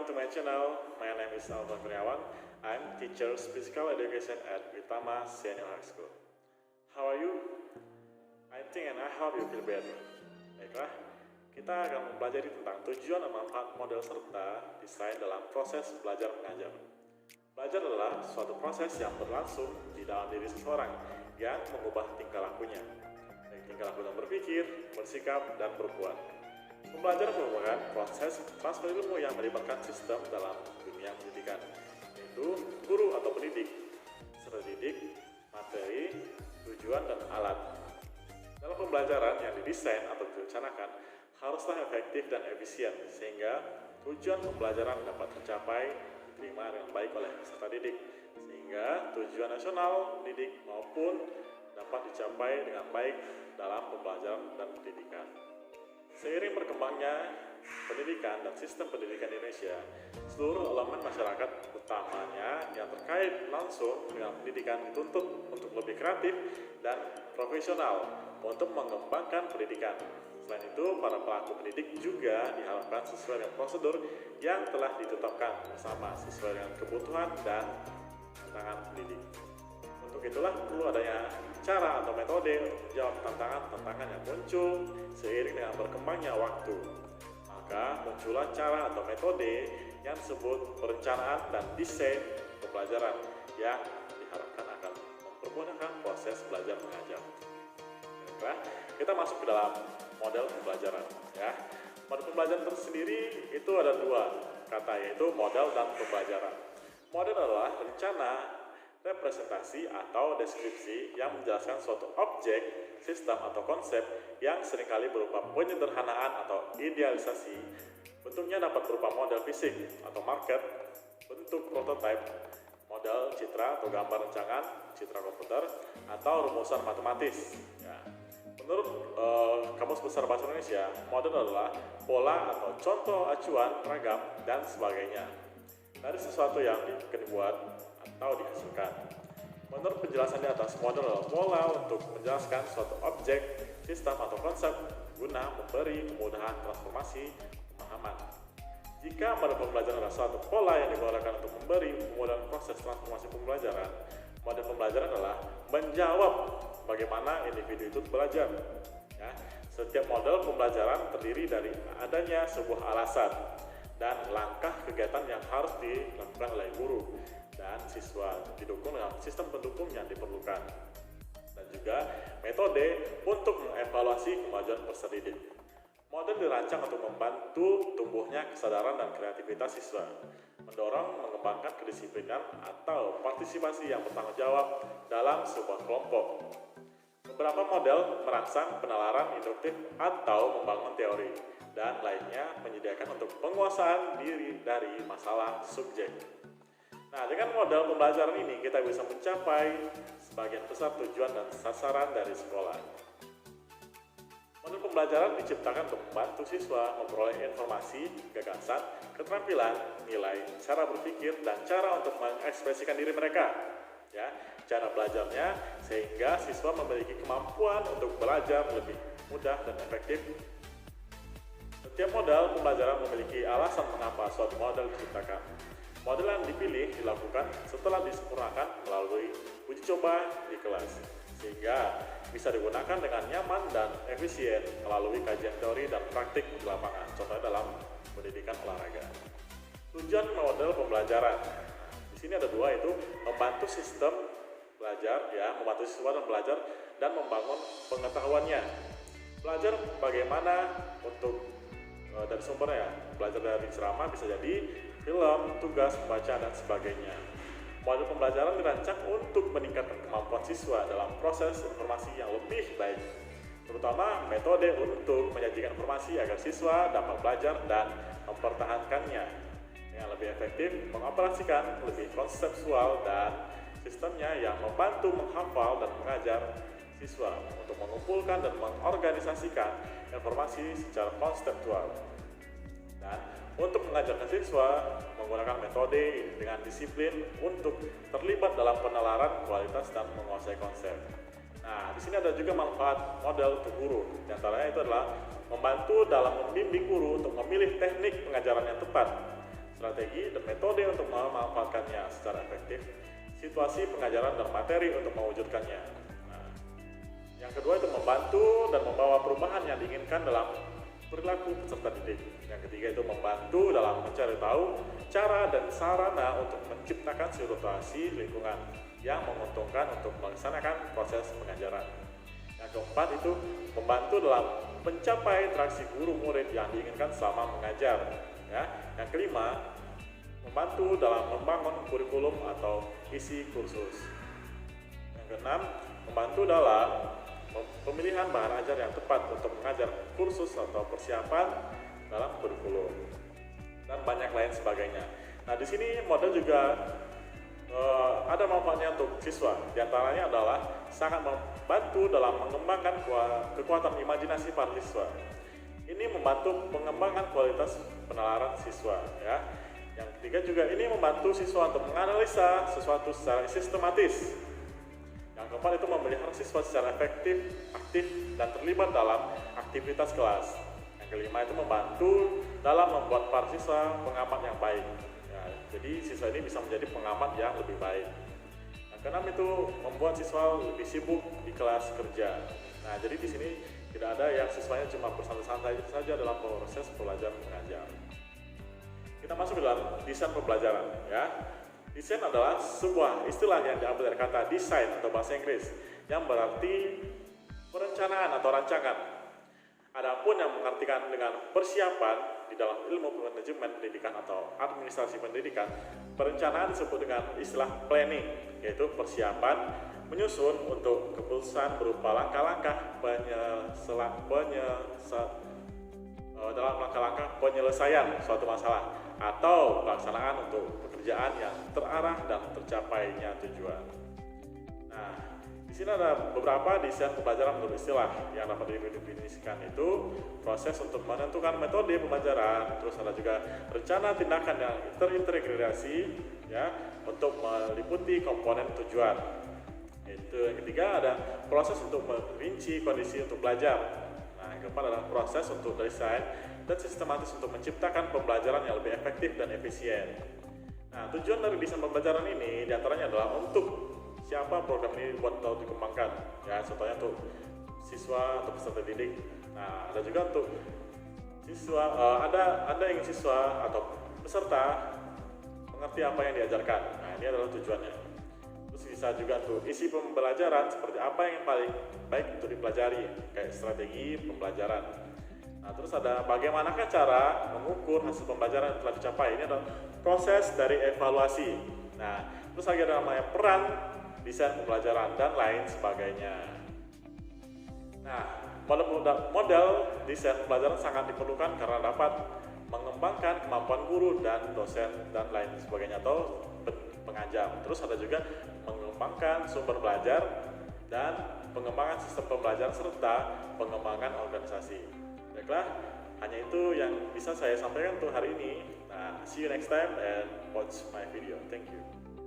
to my channel. My name is Alvan Kurniawan. I'm teacher physical education at Utama Senior High School. How are you? I think and I hope you feel better. Baiklah, kita akan mempelajari tentang tujuan dan manfaat model serta desain dalam proses belajar mengajar. Belajar adalah suatu proses yang berlangsung di dalam diri seseorang yang mengubah tingkah lakunya, baik tingkah laku dalam berpikir, bersikap, dan berbuat. Pembelajaran merupakan proses transfer ilmu yang melibatkan sistem dalam dunia pendidikan, yaitu guru atau pendidik, serta didik, materi, tujuan, dan alat. Dalam pembelajaran yang didesain atau direncanakan haruslah efektif dan efisien sehingga tujuan pembelajaran dapat tercapai diterima dengan baik oleh peserta didik, sehingga tujuan nasional pendidik maupun dapat dicapai dengan baik dalam pembelajaran dan pendidikan. Seiring berkembangnya pendidikan dan sistem pendidikan Indonesia, seluruh elemen masyarakat utamanya yang terkait langsung dengan pendidikan dituntut untuk lebih kreatif dan profesional untuk mengembangkan pendidikan. Selain itu, para pelaku pendidik juga diharapkan sesuai dengan prosedur yang telah ditetapkan bersama sesuai dengan kebutuhan dan tantangan pendidik. Untuk itulah perlu adanya cara atau metode untuk menjawab tantangan-tantangan yang muncul seiring dengan berkembangnya waktu. Maka muncullah cara atau metode yang disebut perencanaan dan desain pembelajaran yang diharapkan akan mempermudahkan proses belajar mengajar. Baiklah, kita masuk ke dalam model pembelajaran. Ya, model pembelajaran tersendiri itu ada dua kata, yaitu model dan pembelajaran. Model adalah rencana, representasi atau deskripsi yang menjelaskan suatu objek, sistem atau konsep yang seringkali berupa penyederhanaan atau idealisasi. Bentuknya dapat berupa model fisik atau market, bentuk prototipe, model citra atau gambar rancangan, citra komputer, atau rumusan matematis. Ya. Menurut Kamus Besar Bahasa Indonesia, model adalah pola atau contoh acuan, ragam, dan sebagainya dari sesuatu yang dibuat atau dihasilkan. Menurut penjelasan di atas, model adalah pola untuk menjelaskan suatu objek, sistem, atau konsep guna memberi kemudahan transformasi pemahaman. Jika model pembelajaran adalah suatu pola yang digunakan untuk memberi kemudahan proses transformasi pembelajaran, model pembelajaran adalah menjawab bagaimana individu itu belajar. Ya, setiap model pembelajaran terdiri dari adanya sebuah alasan dan langkah kegiatan yang harus dilakukan oleh guru dan siswa, didukung dengan sistem pendukung yang diperlukan, dan juga metode untuk mengevaluasi kemajuan peserta didik. Model dirancang untuk membantu tumbuhnya kesadaran dan kreativitas siswa, mendorong mengembangkan kedisiplinan atau partisipasi yang bertanggung jawab dalam sebuah kelompok. Beberapa model merangsang penalaran induktif atau membangun teori, dan lainnya menyediakan untuk penguasaan diri dari masalah subjek. Nah, dengan model pembelajaran ini kita bisa mencapai sebagian besar tujuan dan sasaran dari sekolah. Model pembelajaran diciptakan untuk membantu siswa memperoleh informasi, gagasan, keterampilan, nilai, cara berpikir, dan cara untuk mengekspresikan diri mereka. Ya, cara belajarnya sehingga siswa memiliki kemampuan untuk belajar lebih mudah dan efektif. Setiap model pembelajaran memiliki alasan mengapa suatu model diciptakan. Model yang dipilih dilakukan setelah disempurnakan melalui uji coba di kelas, sehingga bisa digunakan dengan nyaman dan efisien melalui kajian teori dan praktik di lapangan, contohnya dalam pendidikan olahraga. Tujuan model pembelajaran di sini ada dua, yaitu membantu sistem belajar, ya, membantu siswa dan belajar dan membangun pengetahuannya. Belajar bagaimana untuk dari sumbernya, belajar dari ceramah bisa jadi film, tugas, membaca, dan sebagainya. Model pembelajaran dirancang untuk meningkatkan kemampuan siswa dalam proses informasi yang lebih baik, terutama metode untuk menyajikan informasi agar siswa dapat belajar dan mempertahankannya dengan lebih efektif, mengoperasikan lebih konseptual dan sistemnya yang membantu menghafal dan mengajar siswa untuk mengumpulkan dan mengorganisasikan informasi secara konseptual. Dan untuk mengajarkan siswa menggunakan metode dengan disiplin untuk terlibat dalam penalaran kualitas dan menguasai konsep. Nah, di sini ada juga manfaat model untuk guru. Di antaranya itu adalah membantu dalam membimbing guru untuk memilih teknik pengajaran yang tepat, strategi, dan metode untuk memanfaatkannya secara efektif, situasi pengajaran dan materi untuk mewujudkannya. Nah, yang kedua itu membantu dan membawa perubahan yang diinginkan dalam perilaku peserta didik. Yang ketiga itu membantu dalam mencari tahu cara dan sarana untuk menciptakan situasi lingkungan yang menguntungkan untuk melaksanakan proses pengajaran. Yang keempat itu membantu dalam mencapai interaksi guru murid yang diinginkan selama mengajar. Ya. Yang kelima, membantu dalam membangun kurikulum atau isi kursus. Yang keenam, membantu dalam pemilihan bahan ajar yang tepat untuk mengajar kursus atau persiapan dalam kurikulum, dan banyak lain sebagainya. Nah, di sini model juga ada manfaatnya untuk siswa. Di antaranya adalah sangat membantu dalam mengembangkan kekuatan imajinasi para siswa. Ini membantu pengembangan kualitas penalaran siswa. Ya. Yang ketiga juga ini membantu siswa untuk menganalisa sesuatu secara sistematis. Yang keempat itu memelihara siswa secara efektif, aktif, dan terlibat dalam aktivitas kelas. Yang kelima itu membantu dalam membuat para siswa pengamat yang baik. Ya, jadi siswa ini bisa menjadi pengamat yang lebih baik. Yang keenam itu membuat siswa lebih sibuk di kelas kerja. Nah, jadi di sini tidak ada yang siswanya cuma bersantai-santai saja dalam proses belajar mengajar. Kita masuk ke dalam desain pembelajaran. Ya. Desain adalah sebuah istilah yang diambil dari kata design atau bahasa Inggris yang berarti perencanaan atau rancangan. Adapun yang mengartikan dengan persiapan di dalam ilmu manajemen pendidikan atau administrasi pendidikan, perencanaan disebut dengan istilah planning, yaitu persiapan menyusun untuk keputusan berupa langkah-langkah dalam langkah-langkah penyelesaian suatu masalah atau pelaksanaan untuk pekerjaan yang terarah dan tercapainya tujuan. Nah, di sini ada beberapa desain pembelajaran menurut istilah yang dapat didefinisikan, itu proses untuk menentukan metode pembelajaran, terus ada juga rencana tindakan yang terintegrasi ya untuk meliputi komponen tujuan. Itu yang ketiga ada proses untuk merinci kondisi untuk belajar. Nah, yang keempat adalah proses untuk desain dan sistematis untuk menciptakan pembelajaran yang lebih efektif dan efisien. Nah, tujuan dari desain pembelajaran ini diantaranya adalah untuk siapa program ini buat atau dikembangkan. Ya, contohnya untuk siswa atau peserta didik. Nah, ada juga untuk siswa, ada yang siswa atau peserta mengerti apa yang diajarkan. Nah, ini adalah tujuannya. Terus bisa juga untuk isi pembelajaran seperti apa yang paling baik untuk dipelajari, kayak strategi pembelajaran. Nah, terus ada bagaimanakah cara mengukur hasil pembelajaran yang telah dicapai. Ini adalah proses dari evaluasi. Nah, terus lagi ada namanya peran desain pembelajaran dan lain sebagainya. Nah, model desain pembelajaran sangat diperlukan karena dapat mengembangkan kemampuan guru dan dosen dan lain sebagainya atau pengajar. Terus ada juga mengembangkan sumber belajar dan pengembangan sistem pembelajaran serta pengembangan organisasi. Baiklah, hanya itu yang bisa saya sampaikan untuk hari ini. Nah, see you next time and watch my video. Thank you.